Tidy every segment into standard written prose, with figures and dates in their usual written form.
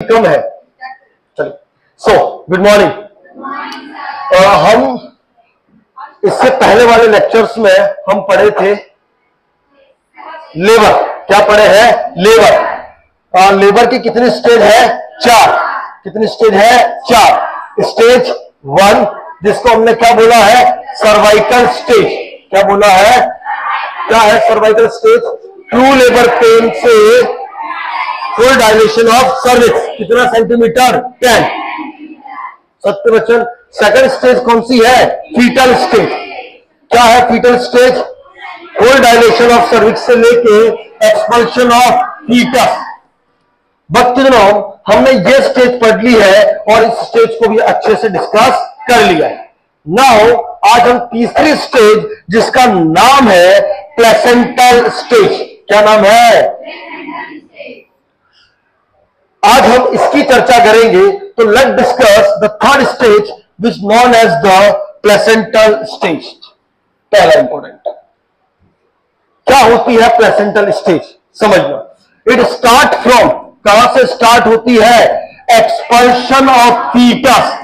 कम है। चलिए, so good morning. हम इससे पहले वाले लेक्चर्स में हम पढ़े थे लेबर। क्या पढ़े हैं? लेबर। लेबर की कितनी स्टेज है? 4। कितनी स्टेज है? 4। स्टेज 1 जिसको हमने क्या बोला है? Cervical stage. क्या बोला है? क्या है cervical stage? True labour pain से फुल डायलेशन ऑफ सर्विक्स। कितना सेंटीमीटर? 10। सत्य वचन। सेकंड स्टेज कौन सी है? Fetal stage. क्या है fetal stage? Full dilation of cervix से लेके एक्सपल्शन ऑफ फीटस। बच्चों हमने ये स्टेज पढ़ ली है और इस स्टेज को भी अच्छे से डिस्कस कर लिया है। नाउ आज हम तीसरी स्टेज जिसका नाम है प्लेसेंटल स्टेज। क्या नाम है? आज हम इसकी चर्चा करेंगे। तो let discuss the third stage which known as the placental stage. पहला इंपॉर्टेंट, क्या होती है प्लेसेंटल स्टेज? समझना। इट स्टार्ट फ्रॉम, कहां से स्टार्ट होती है? Expulsion of fetus.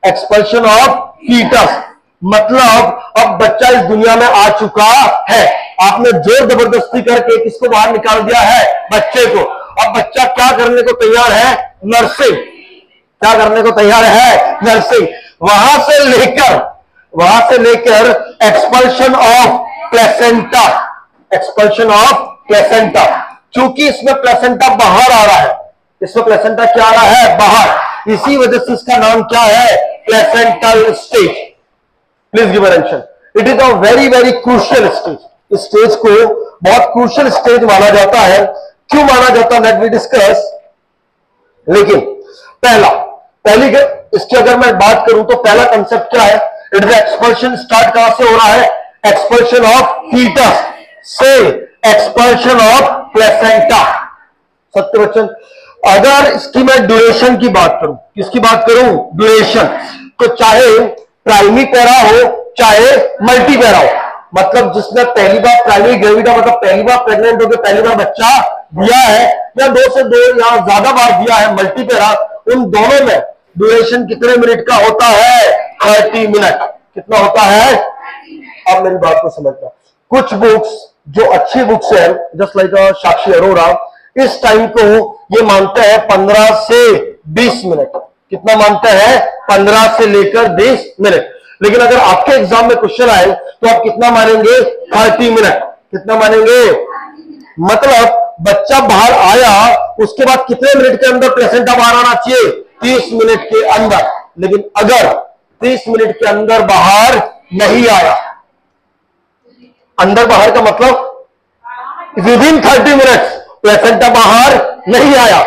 Expulsion of fetus मतलब अब बच्चा इस दुनिया में आ चुका है, आपने जोर जबरदस्ती करके किसको बाहर निकाल दिया है? बच्चे को। अब बच्चा क्या करने को तैयार है? नर्सिंग। क्या करने को तैयार है? नर्सिंग। वहां से लेकर expulsion of placenta. Expulsion of placenta. क्योंकि इसमें प्लेसेंटा बाहर आ रहा है, इसमें प्लेसेंटा क्या आ रहा है? बाहर। इसी वजह से इसका नाम क्या है? Placental stage. Please give attention. It is a very very crucial stage. इस स्टेज को बहुत क्रूशियल स्टेज माना जाता है। क्यों माना जाता है? Let we discuss. लेकिन पहली इसकी अगर मैं बात करूं तो पहला कंसेप्ट क्या है? It is expulsion. स्टार्ट कहां से हो रहा है? एक्सपल्शन ऑफ फीटस से एक्सपल्शन ऑफ प्लेसेंटा। सत्य वचन। अगर इसकी मैं ड्यूरेशन की बात करूं, किसकी बात करूं? ड्यूरेशन। तो चाहे प्राइमरी पैरा हो चाहे मल्टी पैरा हो, मतलब जिसने पहली बार प्राइमरी ग्रेविडा मतलब पहली बार प्रेग्नेंट होकर पहली बार बच्चा दिया है या 2 से 2 या ज्यादा बार दिया है मल्टी पैरा, उन दोनों में ड्यूरेशन कितने मिनट का होता है? 30 मिनट। कितना होता है? अब मेरी बात को समझना। कुछ बुक्स जो अच्छी बुक्स है जस्ट लाइक साक्षी अरोरा, इस टाइम को ये मानते हैं 15 से 20 मिनट। कितना मानते हैं? 15 से लेकर 20 मिनट। लेकिन अगर आपके एग्जाम में क्वेश्चन आए तो आप कितना मानेंगे? 30 मिनट। कितना मानेंगे? मतलब बच्चा बाहर आया उसके बाद कितने मिनट के अंदर प्लेसेंटा बाहर आना चाहिए? 30 मिनट के अंदर। लेकिन अगर 30 मिनट के अंदर बाहर नहीं आया, अंदर बाहर का मतलब विदिन 30 मिनट्स प्लेसेंटा बाहर नहीं आया,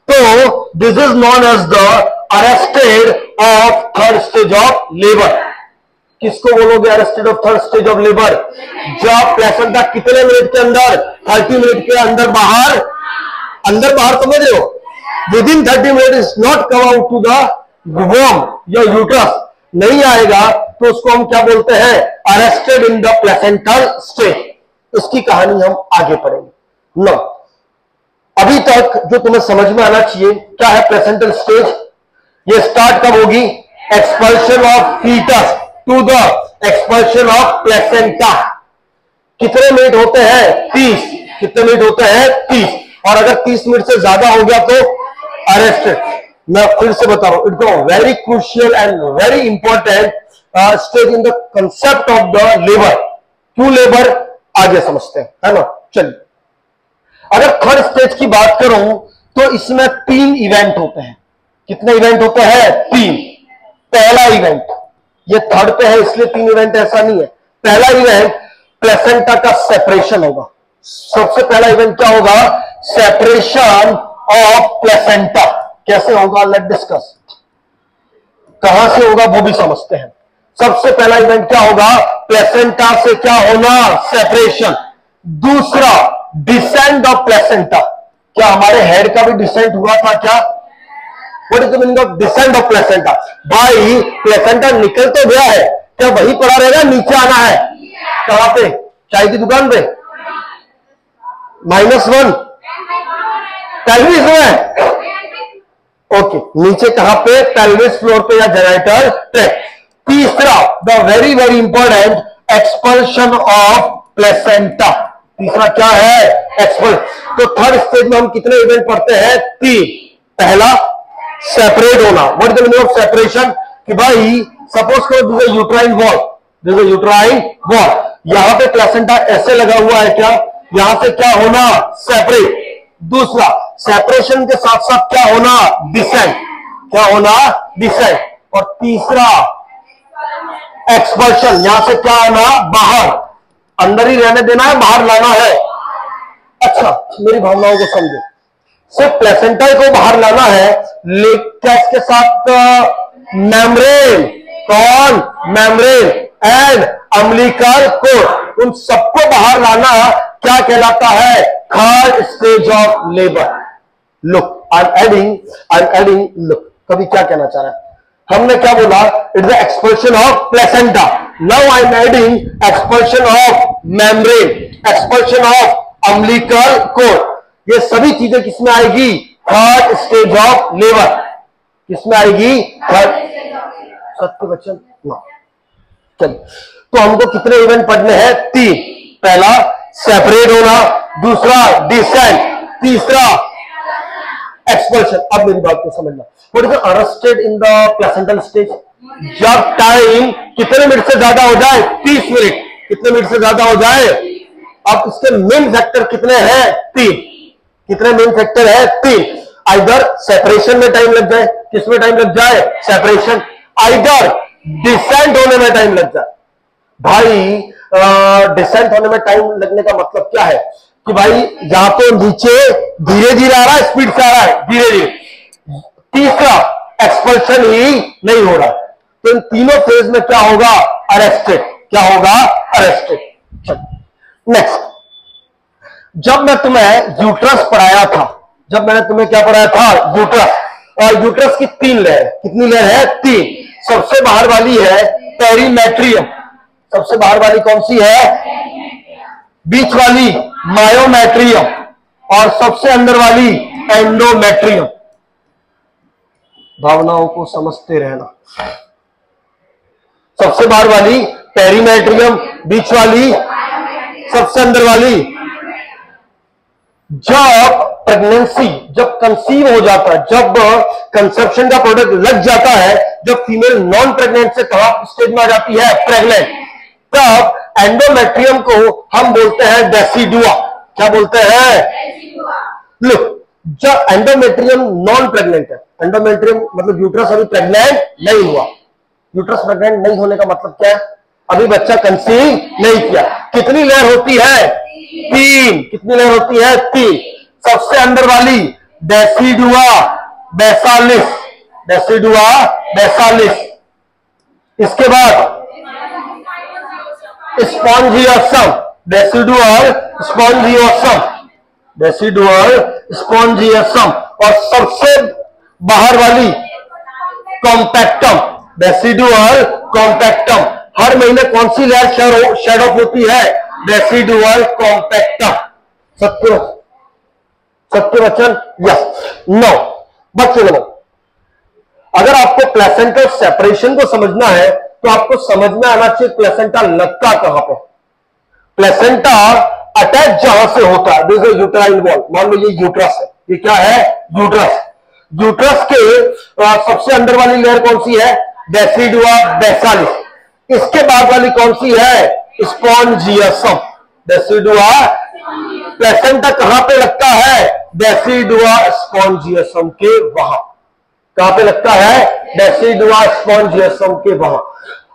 तो this is known as the arrested of third stage of labour. किसको बोलोगे arrested of third stage of labour? जब प्लेसेंटा कितने मिनट के अंदर? 30 मिनट के अंदर बाहर समझ रहे हो? Within 30 minute is not come out to the womb या यूट्रस, नहीं आएगा तो उसको हम क्या बोलते हैं? Arrested in the placental stage. इसकी कहानी हम आगे पढ़ेंगे। नो, अभी तक जो तुम्हें समझ में आना चाहिए क्या है प्लेसेंटल स्टेज? ये स्टार्ट कब होगी? Expulsion of fetus to the expulsion of placenta. कितने मिनट होते हैं? 30। कितने मिनट होते हैं? 30। और अगर 30 मिनट से ज्यादा हो गया तो अरेस्टेड। मैं फिर से बता रहा हूं, it's a very crucial and very important stage in the concept of the labour. क्यों लेबर? आगे समझते हैं, है ना? चलिए, अगर थर्ड स्टेज की बात करूं तो इसमें 3 इवेंट होते हैं। कितने इवेंट होते हैं? 3। पहला इवेंट, ये थर्ड पे है इसलिए 3 इवेंट ऐसा नहीं है। पहला इवेंट प्लेसेंटा का सेपरेशन होगा। सबसे पहला इवेंट क्या होगा? Separation of placenta. कैसे होगा? Let discuss. कहां से होगा वो भी समझते हैं। सबसे पहला इवेंट क्या होगा? प्लेसेंटा से क्या होना? सेपरेशन। दूसरा डिसेंट ऑफ प्लेसेंटा। क्या हमारे हेड का भी डिसेंट हुआ था क्या? What is the meaning of descent of placenta? भाई प्लेसेंटा निकल तो गया है, क्या वही पड़ा रहेगा? नीचे आना है। कहां पे? चाय की दुकान पे? -1 पहली इसमें ओके, नीचे कहां पे? पेल्विस फ्लोर पे या जेनाइटल ट्रैक्ट। तीसरा, the very very important expulsion of placenta. तीसरा क्या है? एक्सपल। तो थर्ड स्टेज में हम कितने इवेंट पढ़ते हैं? 3। पहला, सेपरेट होना। What is the meaning of separation? कि भाई सपोज करो this is uterine wall, this is uterine wall, यहां पे प्लेसेंटा ऐसे लगा हुआ है, क्या यहां से क्या होना? सेपरेट। दूसरा, सेपरेशन के साथ साथ क्या होना? डिसेंट। क्या होना? डिसेंट। और तीसरा, एक्सपल्शन, यहां से क्या आना? बाहर। अंदर ही रहने देना है, बाहर लाना है। अच्छा, मेरी भावनाओं को समझो। सिर्फ प्लेसेंटा को बाहर लाना है, लेकिन इसके साथ मेम्ब्रेन, कौन? मेम्ब्रेन एंड अम्बिलिकल कोर्ड, उन सबको बाहर लाना क्या कहलाता है? Third stage of labour. Look, I am adding look. कभी क्या कहना चाह रहा है? हमने क्या बोला? It is expulsion of placenta. Now I am adding expulsion of membrane, expulsion of umbilical cord. ये सभी चीजें किसमें आएगी? Third stage of labour. किसमें आएगी? थर्ड। सत्य वचन ना। चलिए, तो हमको कितने इवेंट पढ़ने हैं? 3। पहला, सेपरेट होना। दूसरा, डिसेंट। तीसरा, एक्सपल्शन। अब मेरी बात को समझना। What is arrested in the placental stage? जब टाइम कितने मिनट से ज्यादा हो जाए? 30 मिनट। कितने मिनट से ज्यादा हो जाए? अब इसके मेन फैक्टर कितने हैं? 3। कितने मेन फैक्टर है? 3। आइदर सेपरेशन में टाइम लग जाए। किसमें टाइम लग जाए? सेपरेशन। आइदर डिसेंट होने में टाइम लग जाए। भाई डिसेंट होने में टाइम लगने का मतलब क्या है? कि भाई या तो नीचे धीरे धीरे आ रहा है, स्पीड से आ रहा है, धीरे धीरे। तीसरा, एक्सपल्शन ही नहीं हो रहा। तो इन तीनों फेज में क्या होगा? अरेस्टेड। क्या होगा? अरेस्टेड। नेक्स्ट, जब मैं तुम्हें यूट्रस पढ़ाया था, जब मैंने तुम्हें क्या पढ़ाया था? यूट्रस। और यूट्रस की 3 लेयर। कितनी लेयर है? 3। सबसे बाहर वाली है पेरीमेट्रियम। सबसे बाहर वाली कौन सी है? बीच वाली मायोमेट्रियम। और सबसे अंदर वाली एंडोमेट्रियम। भावनाओं को समझते रहना। सबसे बाहर वाली पेरीमेट्रियम, बीच वाली, सबसे अंदर वाली। जब प्रेगनेंसी, जब कंसीव हो जाता है, जब कंसेप्शन का प्रोडक्ट लग जाता है, जब फीमेल नॉन प्रेग्नेंट से कहां स्टेज में आ जाती है? प्रेग्नेंट। तब एंडोमेट्रियम को हम बोलते हैं डेसिडुआ। क्या बोलते हैं? लुक, जब एंडोमेट्रियम नॉन प्रेग्नेंट है, एंडोमेट्रियम मतलब यूट्रस अभी प्रेग्नेंट नहीं हुआ। यूट्रस प्रेग्नेंट नहीं होने का मतलब क्या है? अभी बच्चा कंसीव नहीं किया। कितनी लेयर होती है? 3। कितनी लेयर होती है? 3। सबसे अंदर वाली डेसिडुआ बेसालिस। डेसिडुआ बेसालिस। इसके बाद spongiosum. Decidual spongiosum. Decidual spongiosum. और सबसे बाहर वाली कॉम्पैक्टम। डेसिडुअल कॉम्पैक्टम। हर महीने कौन सी लेयर शेड ऑफ होती है? डेसिडुअल कॉम्पैक्टम। सत्य वचन? यस। नो। बच्चों, अगर आपको प्लेसेंटा सेपरेशन को समझना है तो आपको समझ में आना चाहिए प्लेसेंटा लगता कहां पर। प्लेसेंटा अटैच जहां से होता है, दिस इज यूट्राइन वॉल। मान लो ये यूट्रस है। ये क्या है? यूट्रस। यूट्रस के सबसे अंदर वाली लेयर कौन सी है? डेसिडुआ बेसालिस। इसके बाद वाली कौन सी है? स्पॉन्जियोसम। डेसिडुआ। प्लेसेंटा कहां पे लगता है? डेसिडुआ स्पॉन्जियोसम के वहां। कहां पे लगता है? डेसिडुआ स्पॉन्जियोसम के वहां।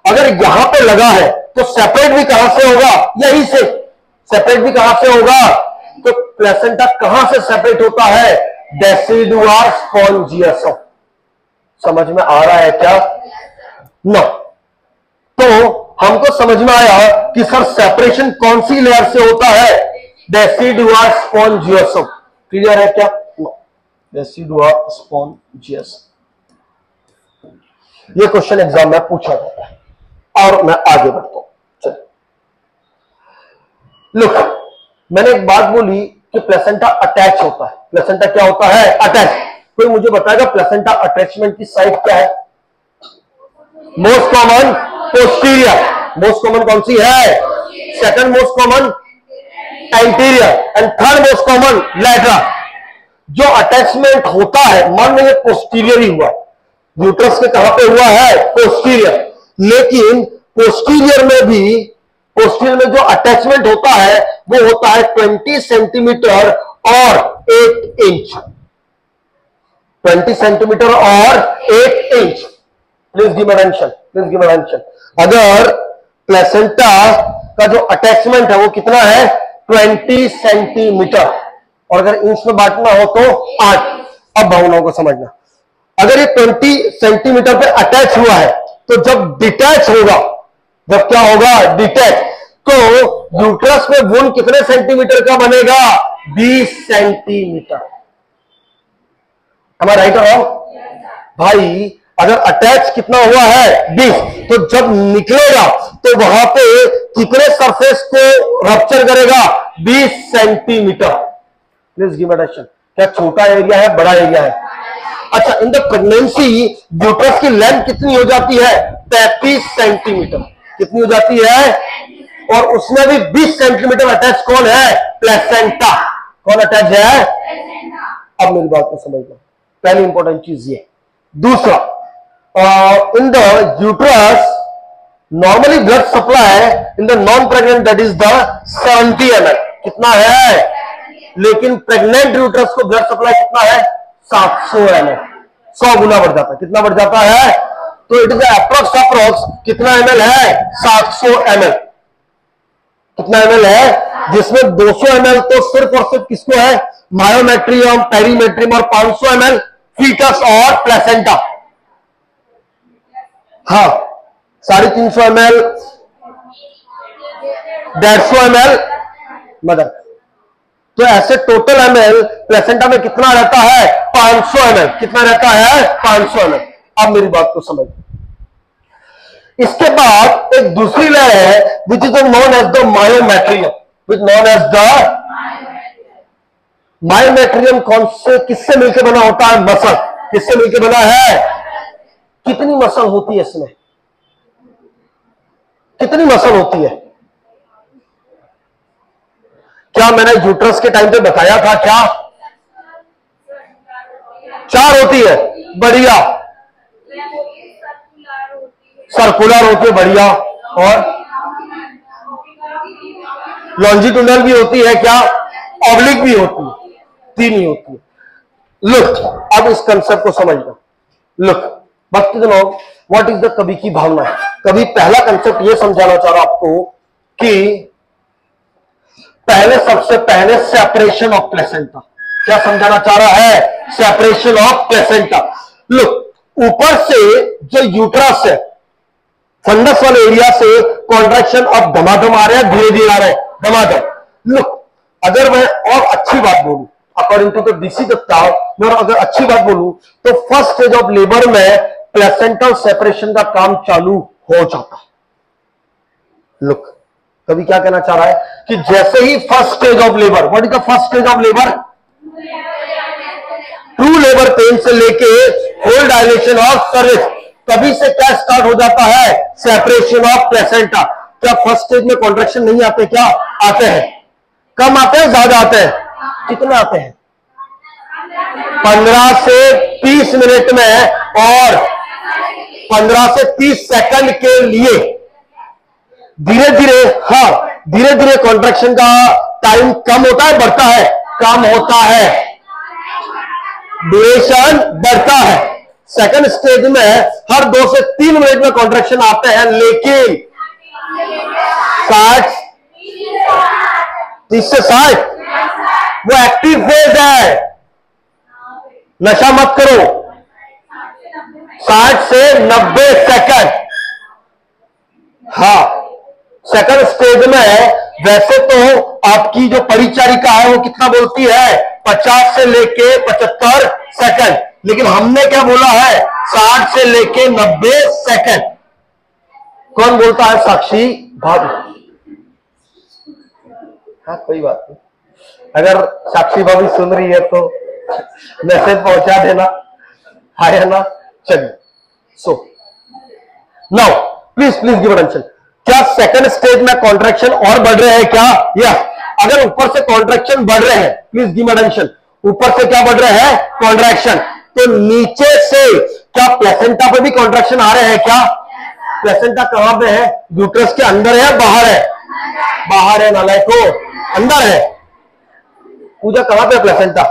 अगर यहां पे लगा है तो सेपरेट भी कहां से होगा? यहीं से। सेपरेट भी कहां से होगा? तो प्लेसेंटा कहां से सेपरेट होता है? Decidua spongiosum. समझ में आ रहा है क्या? नो। तो हमको समझ में आया कि सर सेपरेशन कौन सी लेयर से होता है? Decidua spongiosum. क्लियर है क्या? नो। Decidua spongiosum. ये क्वेश्चन एग्जाम में पूछा जाता है। और मैं आगे बढ़ता हूं। चलिए, लुक, मैंने एक बात बोली कि प्लेसेंटा अटैच होता है। प्लेसेंटा क्या होता है? अटैच। कोई मुझे बताएगा प्लेसेंटा अटैचमेंट की साइड क्या है? Most common posterior. Most common कौन सी है? Second most common anterior and third most common lateral. जो अटैचमेंट होता है, मान लीजिए पोस्टीरियर ही हुआ, यूट्रस के कहां पे हुआ है? पोस्टीरियर। लेकिन पोस्टीरियर में जो अटैचमेंट होता है वो होता है 20 सेंटीमीटर और 8 इंच। 20 सेंटीमीटर और 8 इंच। Please give attention. अगर प्लेसेंटा का जो अटैचमेंट है वो कितना है? 20 सेंटीमीटर, और अगर इंच में बांटना हो तो 8। अब भावनाओं को समझना, अगर ये 20 सेंटीमीटर पे अटैच हुआ है तो जब डिटैच होगा, जब क्या होगा? डिटैच, तो यूट्रस में वुंड कितने सेंटीमीटर का बनेगा? 20 centimetre. am I right or wrong? भाई अगर अटैच कितना हुआ है? 20, तो जब निकलेगा तो वहां पे कितने सरफेस को रप्चर करेगा? 20 सेंटीमीटर। Please give attention. क्या छोटा एरिया है, बड़ा एरिया है? अच्छा, इन द प्रेगनेंसी यूट्रस की लेंथ कितनी हो जाती है? 33 सेंटीमीटर। कितनी हो जाती है? और उसमें भी 20 सेंटीमीटर अटैच कौन है? प्लेसेंटा। कौन अटैच है? अब मेरी बात को समझना, पहली इंपॉर्टेंट चीज ये। दूसरा, in the uterus normally blood supply in the non pregnant that is the 70 ml। कितना है? लेकिन प्रेग्नेंट यूट्रस को ब्लड सप्लाई कितना है? 700 ml। 100 गुना बढ़ जाता है। कितना बढ़ जाता है? तो इट इज अप्रोक्स कितना ml है? 700 ml। कितना ml है? जिसमें 200 ml तो सिर्फ और सिर्फ किसको है? मायोमेट्रियम, पेरीमेट्रियम, और 500 ml फीटस और प्लेसेंटा। हाँ, 350 ml, 150 ml मदर। तो ऐसे टोटल ml प्लेसेंटा में कितना रहता है? 500 ml। कितना रहता है? 500 ml। अब मेरी बात को समझ। इसके बाद एक दूसरी लेयर है which is known as the myometrium. Which known as the myometrium. कौन से, किससे मिलकर बना होता है? मसल। किससे मिलकर बना है? कितनी मसल होती है इसमें? कितनी मसल होती है? क्या मैंने यूट्रस के टाइम पे बताया था? क्या 4 होती है? बढ़िया। सर्कुलर होती है, बढ़िया। और लॉन्जिट्यूडनल भी होती है क्या? ऑब्लिक भी होती है। 3 ही होती है। लुक, अब इस कंसेप्ट को समझना। लुक, भक्ति जनों, व्हाट इज द कवि की भावना? कवि पहला कंसेप्ट ये समझाना चाह रहा आपको कि सबसे पहले सेपरेशन ऑफ प्लेसेंटा। क्या समझाना चाह रहा है? Separation of placenta. लुक, ऊपर से जो यूट्रस है, फंडस वाले एरिया से कॉन्ट्रैक्शन अब धमाधम आ रहे हैं, धीरे धीरे आ रहे हैं, धमाधम। लुक, अगर मैं और अच्छी बात बोलूं, according to the D C Dutta, मैं अगर अच्छी बात बोलूं तो फर्स्ट स्टेज ऑफ लेबर में प्लेसेंटल सेपरेशन का काम चालू हो जाता है। लुक, कभी क्या कहना चाह रहा है कि जैसे ही first stage of labour, what is the first stage of labour? True labour pain से लेके होल डायलेशन ऑफ सर्विस, तभी से क्या स्टार्ट हो जाता है? Separation of placenta. क्या फर्स्ट स्टेज में कॉन्ट्रैक्शन नहीं आते? क्या आते हैं? कम आते हैं, ज्यादा आते हैं? कितने आते हैं? 15 से 30 मिनट में और 15 से 30 सेकंड के लिए। धीरे धीरे, हाँ, धीरे धीरे कॉन्ट्रैक्शन का टाइम कम होता है, बढ़ता है? कम होता है, ड्यूरेशन बढ़ता है। सेकंड स्टेज में हर 2 से 3 मिनट में कॉन्ट्रैक्शन आते हैं, लेकिन 30 से 60 वो एक्टिव फेज है। नशा मत करो। 60 से 90 सेकंड। हाँ, सेकंड स्टेज में वैसे तो आपकी जो परिचारिका है वो कितना बोलती है? 50 से लेके 75 सेकंड, लेकिन हमने क्या बोला है? 60 से लेके 90 सेकंड। कौन बोलता है? साक्षी भाभी। हाँ, कोई बात नहीं, अगर साक्षी भाभी सुन रही है तो मैसेज पहुंचा देना, है ना। चलिए, so now please give attention. क्या सेकंड स्टेज में कॉन्ट्रैक्शन और बढ़ रहे हैं क्या? यस। अगर ऊपर से कॉन्ट्रैक्शन बढ़ रहे हैं, प्लीज गिव अटेंशन, ऊपर से क्या बढ़ रहे हैं? कॉन्ट्रैक्शन। तो नीचे से क्या प्लेसेंटा पे भी कॉन्ट्रैक्शन आ रहे हैं क्या? प्लेसेंटा कहां पे है? यूट्रस के अंदर है, बाहर है? बाहर है नालायको, अंदर है। पूजा कहां पे? प्लेसेंटा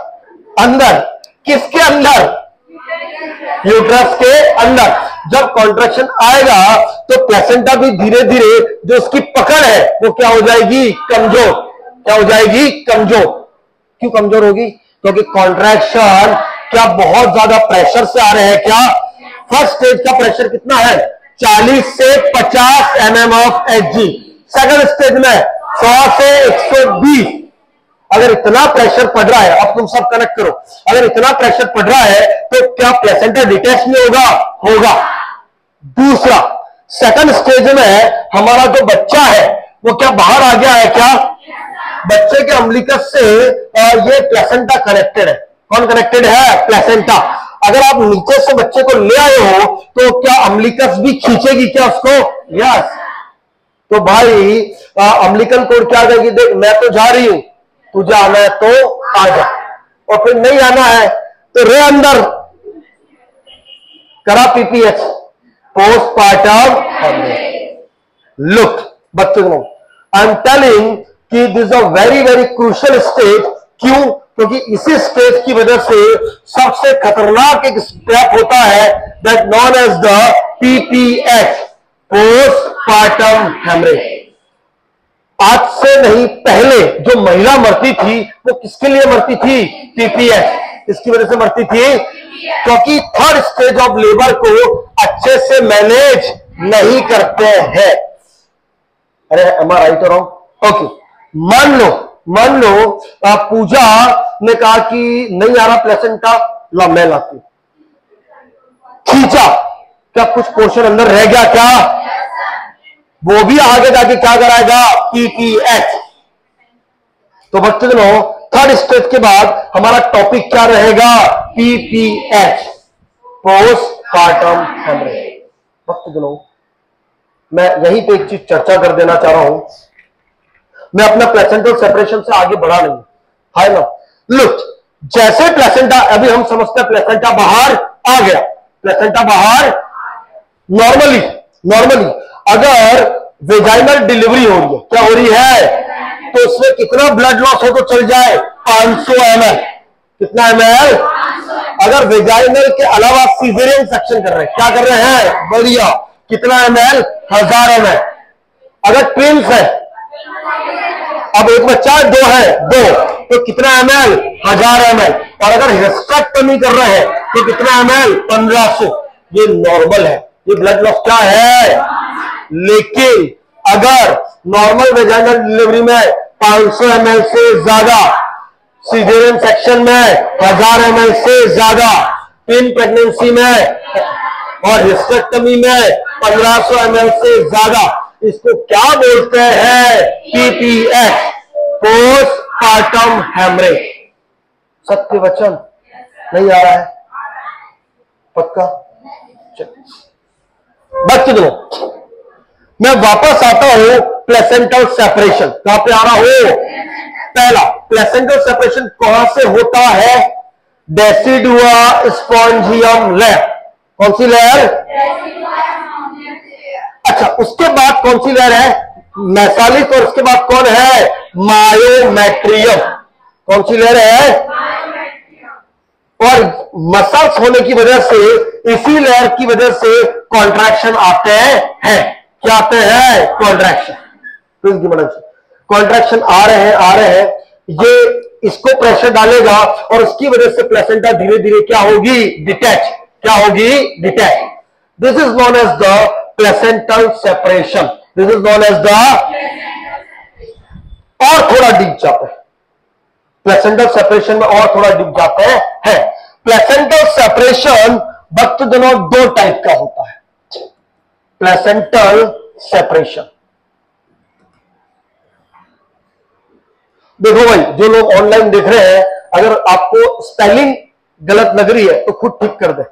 अंदर। किसके अंदर? यूट्रस के अंदर। जब कॉन्ट्रैक्शन आएगा तो प्लेसेंटा भी धीरे धीरे जो उसकी पकड़ है वो क्या हो जाएगी? कमजोर। क्या हो जाएगी? कमजोर। क्यों कमजोर होगी? क्योंकि कॉन्ट्रैक्शन क्या बहुत ज्यादा प्रेशर से आ रहे हैं क्या? फर्स्ट स्टेज का प्रेशर कितना है? 40 से 50 mm of Hg। Second stage में 100 से 120। अगर इतना प्रेशर पड़ रहा है, अब तुम सब कनेक्ट करो, अगर इतना प्रेशर पड़ रहा है तो क्या प्लेसेंटा डिटैच नहीं होगा? होगा। दूसरा, सेकंड स्टेज में हमारा जो बच्चा है वो क्या बाहर आ गया है क्या? बच्चे के अम्बिलिकस से ये प्लेसेंटा कनेक्टेड है। कौन कनेक्टेड है? प्लेसेंटा। अगर आप नीचे से बच्चे को ले आए हो तो क्या अम्बिलिकस भी खींचेगी क्या उसको? यस। तो भाई अम्बिलिकल कोड क्या कहेगी? देख मैं तो जा रही हूं, तुझे आना है तो आ जा, और फिर नहीं आना है तो रे अंदर करा पीपीएच, पोस्टपार्टम हेमरेज। लुक बच्चों, आई एम टेलिंग कि this a very very crucial stage. क्यों? क्योंकि इसी स्टेज की वजह से सबसे खतरनाक एक स्टेप होता है that known as the PPH, postpartum haemorrhage. आज से नहीं पहले जो महिला मरती थी वो किसके लिए मरती थी? पीपीएच। इसकी वजह से मरती थी क्योंकि थर्ड स्टेज ऑफ लेबर को अच्छे से मैनेज नहीं करते हैं। अरे एम आई राइट और रॉन्ग? ओके, मान लो पूजा ने कहा कि नहीं आ रहा प्लेसेंटा, ला मैं लाती, खींचा, क्या कुछ पोर्शन अंदर रह गया क्या? वो भी आगे जाके क्या कराएगा? पीपीएच। तो बच्चों थर्ड स्टेज के बाद हमारा टॉपिक क्या रहेगा? PPH, postpartum haemorrhage. बच्चों मैं यहीं पे एक चीज चर्चा कर देना चाह रहा हूं, मैं अपना प्लेसेंटल सेपरेशन से आगे बढ़ा नहीं, है ना। लुक, जैसे प्लेसेंटा, अभी हम समझते हैं प्लेसेंटा बाहर आ गया, प्लेसेंटा बाहर नॉर्मली अगर वेजाइनल डिलीवरी हो रही है, क्या हो रही है? तो उसमें कितना ब्लड लॉस हो तो चल जाए? 500 ml। कितना ml? अगर वेजाइनल के अलावा सीजरियन सेक्शन कर रहे हैं, क्या कर रहे हैं? बढ़िया, कितना ml? 1000 ml। अगर ट्विंस है, अब एक बच्चा है, दो है, दो, तो कितना ml? 1000 ml। और अगर हिस्टेक्टोमी कर रहे हैं तो कितना ml? 1500। ये नॉर्मल है, ये ब्लड लॉस क्या है? लेकिन अगर नॉर्मल वेजाइनल डिलीवरी में 500 ml से ज्यादा, सीजरियन सेक्शन में 1000 ml से ज्यादा, ट्विन प्रेगनेंसी में और हिस्टेक्टोमी में 1500 ml से ज्यादा, इसको क्या बोलते हैं? PPH, postpartum haemorrhage. सत्य वचन नहीं आ रहा है? पक्का? बच्चों मैं वापस आता हूं प्लेसेंटल सेपरेशन। कहां पे आ रहा हूं? पहला, प्लेसेंटल सेपरेशन कहां से होता है? Decidua spongium layer. कौन सी लेयर? अच्छा, उसके बाद कौन सी लेयर है? मैसालिस। और उसके बाद कौन है? मायोमेट्रियम। कौन सी लेयर है? और मसल्स होने की वजह से, इसी लेयर की वजह से कॉन्ट्रैक्शन आते हैं। क्या आते हैं? कॉन्ट्रैक्शन। कॉन्ट्रैक्शन आ रहे हैं, ये इसको प्रेशर डालेगा और उसकी वजह से प्लेसेंटा धीरे धीरे क्या होगी? डिटैच। क्या होगी? Detach. This is known as the placental separation. This is known as the, और थोड़ा डीप जाते हैं प्लेसेंटल सेपरेशन में, और थोड़ा डीप जाते हैं। प्लेसेंटल सेपरेशन वक्त दोनों दो टाइप का होता है। प्लेसेंटल सेपरेशन, देखो भाई, जो लोग ऑनलाइन देख रहे हैं, अगर आपको स्पेलिंग गलत लग रही है तो खुद ठीक कर दे।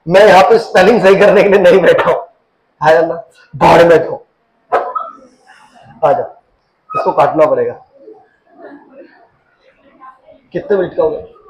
मैं यहां पे स्पेलिंग सही करने के लिए नहीं बैठा हूं, है ना, भाड़ में तो आ जाओ, इसको काटना पड़ेगा। कितने मिनट का हो गया?